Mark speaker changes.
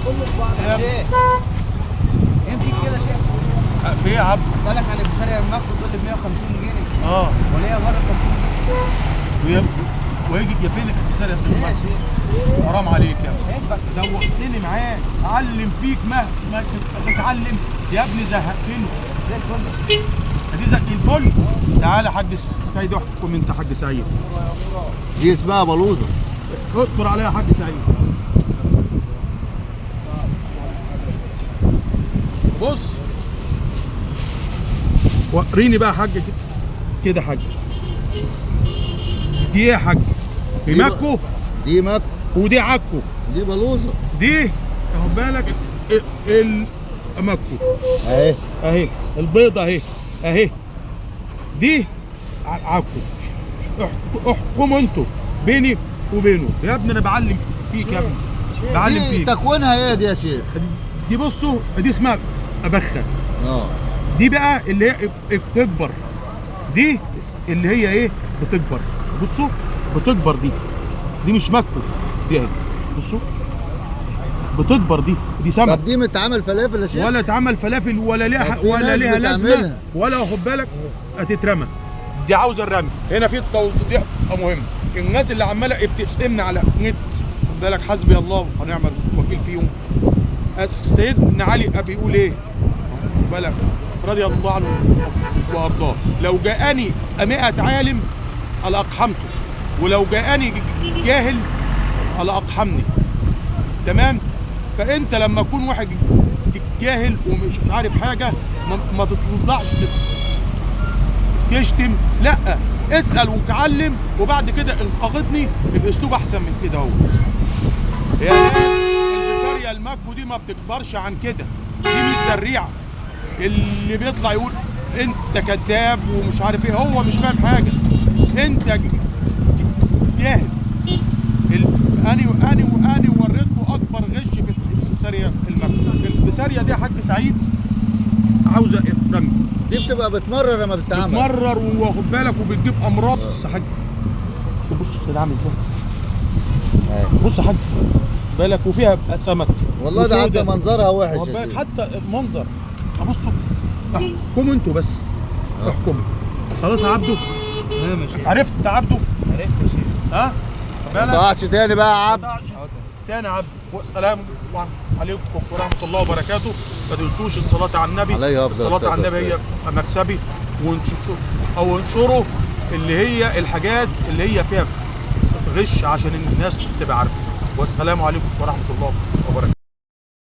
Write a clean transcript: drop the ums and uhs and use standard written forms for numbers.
Speaker 1: يا شيخ امسك كده يا شيخ.
Speaker 2: في ايه يا عبد؟
Speaker 1: اسالك عن البشاري الماكو تقول لي ب 150 جنيه. وليه بره 50 جنيه.
Speaker 2: ويجي يفلك الكسار يا ابن
Speaker 1: ليه يا شيخ؟
Speaker 2: حرام عليك يا
Speaker 1: مش هينفع كده.
Speaker 2: دوقتني معاك، اعلم فيك ما تتعلم يا ابني، زهقتني.
Speaker 1: زي الفل.
Speaker 2: ادي زي الفل. تعالى يا حاج سعيد، احكم انت يا حاج سعيد.
Speaker 3: دي اسمها بلوزه.
Speaker 2: اذكر عليها يا حاج سعيد. بص وريني بقى يا حاج كده يا حاج. دي ايه يا حاج؟ دي ماكو.
Speaker 3: دي ماكو
Speaker 2: ودي عكو.
Speaker 3: دي بلوزه.
Speaker 2: دي خد بالك الماكو
Speaker 3: اهي
Speaker 2: اهي البيضه اهي اهي. دي عكو. احكموا انتوا بيني وبينه يا ابني، انا بعلم فيك يا ابني، بعلم
Speaker 3: دي
Speaker 2: فيك.
Speaker 3: تكوينها ايه دي يا شيخ؟
Speaker 2: دي بصوا دي اسمها ابخه. دي بقى اللي هي بتكبر، دي اللي هي ايه بتكبر. بصوا بتكبر دي مش ماكو، دي اهي بصوا بتكبر. دي سمك.
Speaker 3: طب دي متعمل فلافل يا شيخ؟
Speaker 2: ولا اتعمل فلافل ولا ليها لازمه ولا واخد بالك هتترمى. دي عاوزه الرمي. هنا في توضيح مهم. الناس اللي عماله بتشتمنا على نت، خد بالك، حسبي الله ونعم الوكيل فيهم. سيدنا علي بيقول ايه؟ خد بالك، رضي الله عنه وارضاه، لو جاءني 100 عالم لأقحمته، ولو جاءني جاهل لأقحمني. تمام؟ فانت لما تكون واحد جاهل ومش عارف حاجه ما تطلعش تشتم، لا، اسال وتعلم، وبعد كده انقذني باسلوب احسن من كده. اهو يا ناس، البسارية الماكو دي ما بتكبرش عن كده، دي مش زريعه. اللي بيطلع يقول انت كذاب ومش عارف ايه، هو مش فاهم حاجه، انت جاهل. اني وريتكم اكبر غش في البسارية الماكو. البسارية دي يا حاج سعيد عاوزه رمي.
Speaker 3: دي بتبقى بتمرر لما بتتعمل.
Speaker 2: بتمرر واخد بالك وبتجيب امراض يا حاج. بص كده عامل ازاي. بص يا حاج بالك، وفيها سمك
Speaker 3: والله ده حتى منظرها وحش
Speaker 2: واخد
Speaker 3: يا
Speaker 2: بالك،
Speaker 3: شيخ.
Speaker 2: حتى المنظر. بصوا احكموا انتوا بس، احكموا. خلاص يا عبده. عرفت يا عبده؟
Speaker 1: عرفت يا شيخ.
Speaker 2: ها؟
Speaker 3: ما تقعش تاني بقى يا عبد.
Speaker 2: تاني يا عبد. والسلام عليكم ورحمه الله وبركاته. ما تنسوش الصلاه على النبي.
Speaker 3: عليه افضل
Speaker 2: الصلاه على النبي هي مكسبي. وانشروا اللي هي الحاجات اللي هي فيها غش عشان الناس تبقى عارفه. والسلام عليكم ورحمه الله وبركاته.